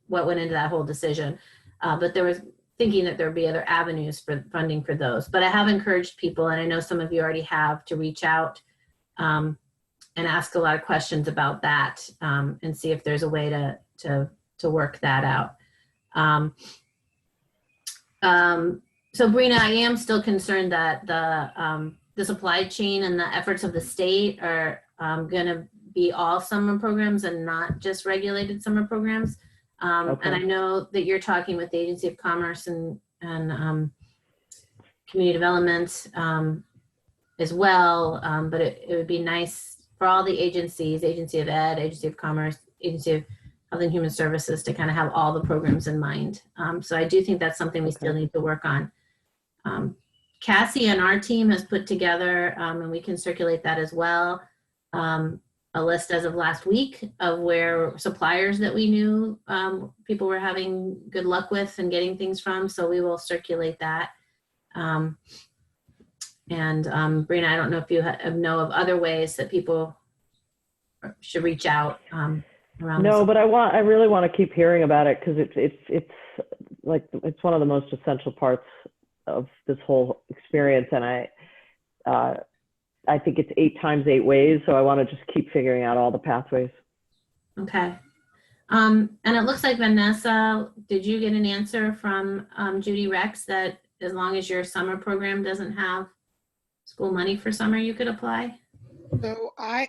what went into that whole decision, but there was thinking that there would be other avenues for funding for those. But I have encouraged people, and I know some of you already have, to reach out and ask a lot of questions about that, and see if there's a way to work that out. So Breena, I am still concerned that the supply chain and the efforts of the state are going to be all summer programs and not just regulated summer programs. And I know that you're talking with the Agency of Commerce and Community Development as well, but it would be nice for all the agencies, Agency of Ed, Agency of Commerce, Agency of Health and Human Services, to kind of have all the programs in mind. So I do think that's something we still need to work on. Cassie and our team has put together, and we can circulate that as well, a list as of last week of where suppliers that we knew people were having good luck with and getting things from. So we will circulate that. Breena, I don't know if you know of other ways that people should reach out around. No, but I really want to keep hearing about it, because it's like, it's one of the most essential parts of this whole experience, and I think it's 8 times 8 ways, so I want to just keep figuring out all the pathways. Okay. And it looks like, Vanessa, did you get an answer from Judy Rex that as long as your summer program doesn't have school money for summer, you could apply? So I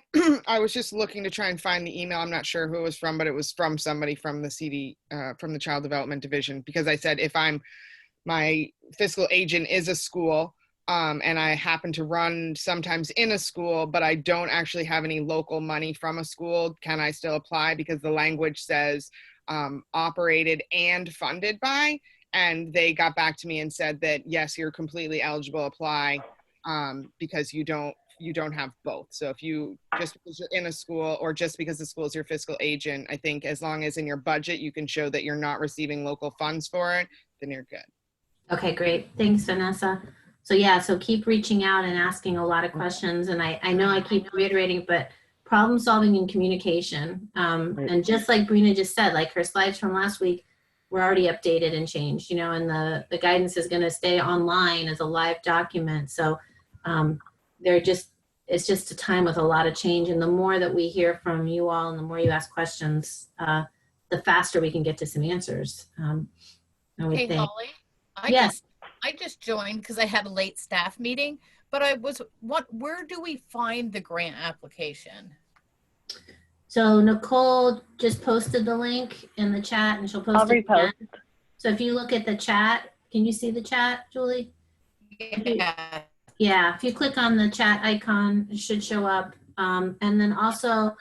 was just looking to try and find the email. I'm not sure who it was from, but it was from somebody from the CD, from the Child Development Division, because I said, if my fiscal agent is a school, and I happen to run sometimes in a school, but I don't actually have any local money from a school, can I still apply? Because the language says operated and funded by, and they got back to me and said that, yes, you're completely eligible to apply, because you don't have both. So if you, just because you're in a school or just because the school is your fiscal agent, I think as long as in your budget you can show that you're not receiving local funds for it, then you're good. Okay, great. Thanks, Vanessa. So yeah, so keep reaching out and asking a lot of questions. And I know I keep reiterating, but problem solving and communication. And just like Breena just said, like her slides from last week were already updated and changed, you know, and the guidance is going to stay online as a live document. So it's just a time with a lot of change. And the more that we hear from you all and the more you ask questions, the faster we can get to some answers. I would Hey, think. Holly. Yes. I just joined because I had a late staff meeting, but where do we find the grant application? So Nicole just posted the link in the chat, and she'll post I'll it again. repost. So if you look at the chat, can you see the chat, Julie? Yeah. Yeah, if you click on the chat icon, it should show up. And then also,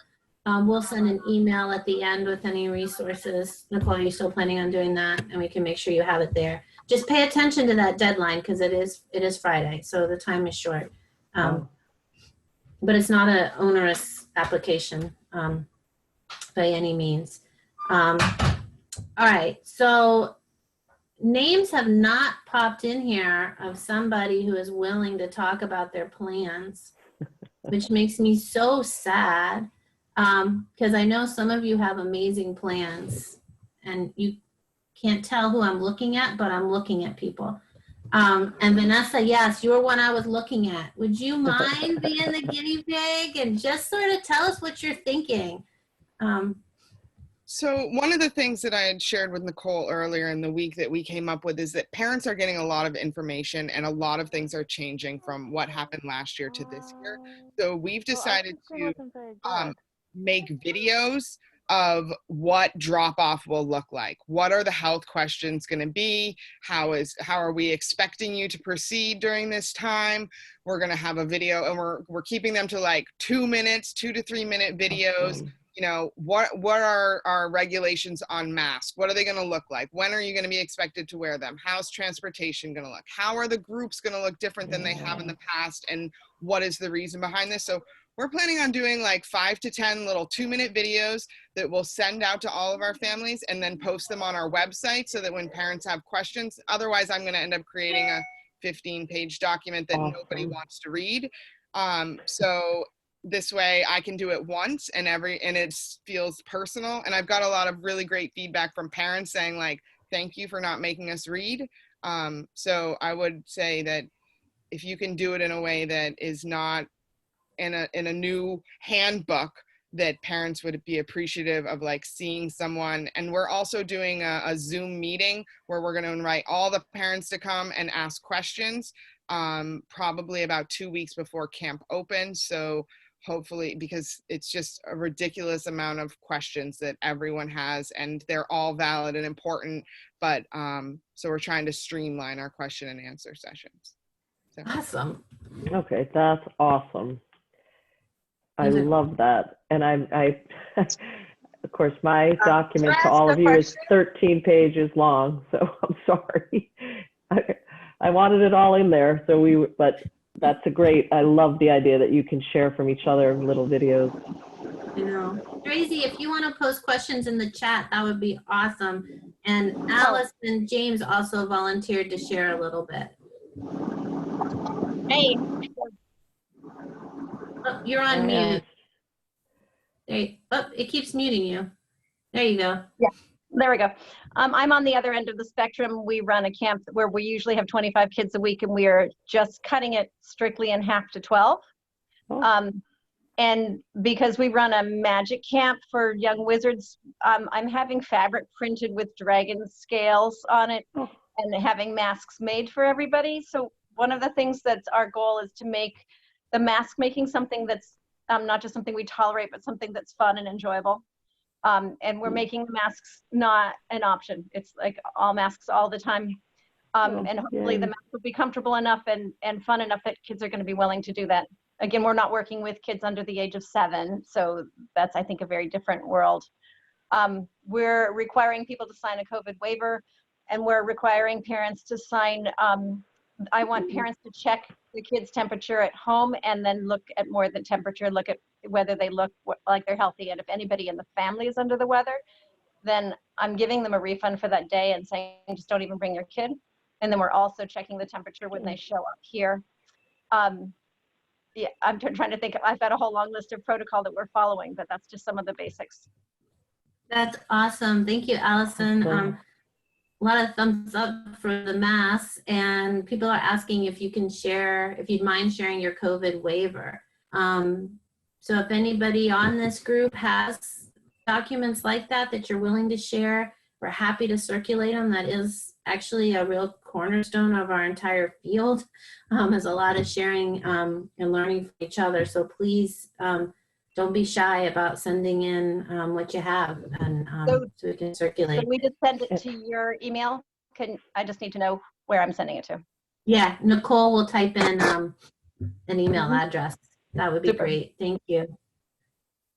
we'll send an email at the end with any resources. Nicole, are you still planning on doing that? And we can make sure you have it there. Just pay attention to that deadline, because it is Friday, so the time is short. But it's not an onerous application by any means. All right, so names have not popped in here of somebody who is willing to talk about their plans, which makes me so sad, because I know some of you have amazing plans, and you can't tell who I'm looking at, but I'm looking at people. And Vanessa, yes, you're one I was looking at. Would you mind being the guinea pig and just sort of tell us what you're thinking? So one of the things that I had shared with Nicole earlier in the week that we came up with is that parents are getting a lot of information, and a lot of things are changing from what happened last year to this year. So we've decided to make videos of what drop-off will look like. What are the health questions going to be? How are we expecting you to proceed during this time? We're going to have a video, and we're keeping them to like 2 to 3 minute videos. You know, what are our regulations on masks? What are they going to look like? When are you going to be expected to wear them? How's transportation going to look? How are the groups going to look different than they have in the past? And what is the reason behind this? So we're planning on doing like 5 to 10 little 2-minute videos that we'll send out to all of our families and then post them on our website, so that when parents have questions, otherwise I'm going to end up creating a 15-page document that nobody wants to read. So this way I can do it once, and it feels personal. And I've got a lot of really great feedback from parents saying like, thank you for not making us read. So I would say that if you can do it in a way that is not in a new handbook, that parents would be appreciative of like seeing someone. And we're also doing a Zoom meeting where we're going to invite all the parents to come and ask questions, probably about 2 weeks before camp opens. So hopefully, because it's just a ridiculous amount of questions that everyone has, and they're all valid and important, but so we're trying to streamline our question and answer sessions. So. Awesome. Okay, that's awesome. I love that. And I of course, my document to all of you is 13 pages long, so I'm sorry. I wanted it all in there. So but that's I love the idea that you can share from each other little videos. I know. Crazy, if you want to post questions in the chat, that would be awesome. And Alice and James also volunteered to share a little bit. Hey. Oh, you're on mute. It keeps muting you. There you go. Yeah, there we go. I'm on the other end of the spectrum. We run a camp where we usually have 25 kids a week, and we are just cutting it strictly in half to 12. And because we run a magic camp for young wizards, I'm having fabric printed with dragon scales on it and having masks made for everybody. So one of the things that's our goal is to make the mask making something that's not just something we tolerate, but something that's fun and enjoyable. And we're making the masks not an option. It's like all masks all the time. And hopefully the mask will be comfortable enough and fun enough that kids are going to be willing to do that. Again, we're not working with kids under the age of 7. So that's, I think, a very different world. We're requiring people to sign a COVID waiver, and we're requiring parents to sign, I want parents to check the kids' temperature at home and then look at more than temperature, look at whether they look like they're healthy. And if anybody in the family is under the weather, then I'm giving them a refund for that day and saying, just don't even bring your kid. And then we're also checking the temperature when they show up here. Yeah, I'm trying to think. I've got a whole long list of protocol that we're following, but that's just some of the basics. That's awesome. Thank you, Allison. A lot of thumbs up for the masks, and people are asking if you can share, if you'd mind sharing your COVID waiver. So if anybody on this group has documents like that you're willing to share, we're happy to circulate them. That is actually a real cornerstone of our entire field. There's a lot of sharing and learning from each other. So please don't be shy about sending in what you have, and so we can circulate. Can we just send it to your email? I just need to know where I'm sending it to. Yeah, Nicole will type in an email address. That would be great. Thank you.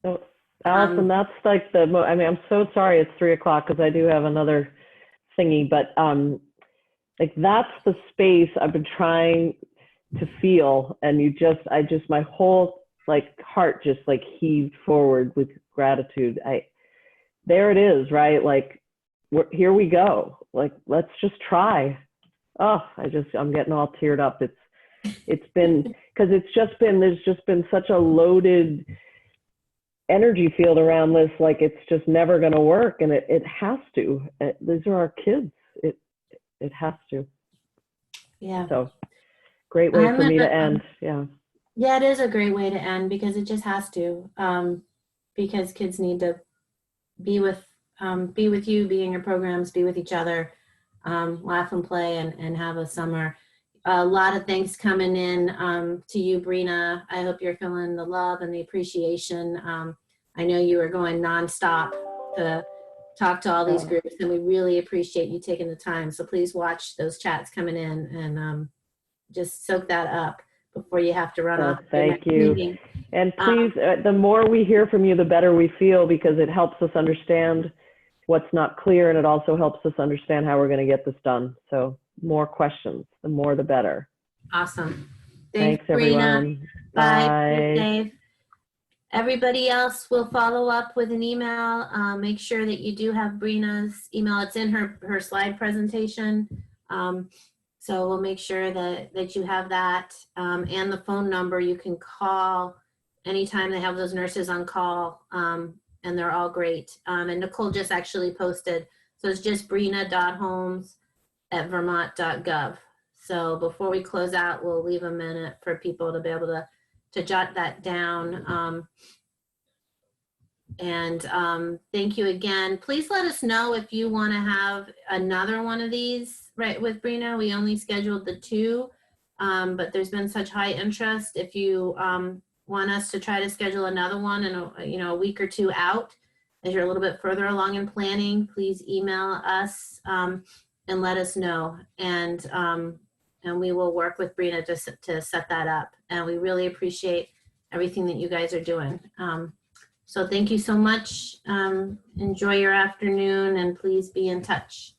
So, Allison, that's like I'm so sorry it's 3 o'clock because I do have another thingy, but like that's the space I've been trying to feel, and my whole heart just heaved forward with gratitude. There it is, right? Here we go. Let's just try. Oh, I'm getting all teared up. It's been, because there's just been such a loaded energy field around this. It's just never going to work, and it has to. These are our kids. It has to. Yeah. So great way for me to end. Yeah. Yeah, it is a great way to end because it just has to. Because kids need to be with you, be in your programs, be with each other, laugh and play, and have a summer. A lot of thanks coming in to you, Breena. I hope you're feeling the love and the appreciation. I know you are going nonstop to talk to all these groups, and we really appreciate you taking the time. So please watch those chats coming in and just soak that up before you have to run off. Thank you. Meeting. And please, the more we hear from you, the better we feel, because it helps us understand what's not clear, and it also helps us understand how we're going to get this done. So more questions, the more the better. Awesome. Thanks everyone. Bye. Bye. Everybody else will follow up with an email. Make sure that you do have Breena's email. It's in her slide presentation. So we'll make sure that you have that, and the phone number you can call anytime they have those nurses on call, and they're all great. And Nicole just actually posted, so it's just breena.holmes@vermont.gov. So before we close out, we'll leave a minute for people to be able to jot that down. Thank you again. Please let us know if you want to have another one of these, right, with Breena. We only scheduled the 2, but there's been such high interest. If you want us to try to schedule another one in a week or 2 out, as you're a little bit further along in planning, please email us and let us know. And we will work with Breena to set that up. And we really appreciate everything that you guys are doing. So thank you so much. Enjoy your afternoon, and please be in touch.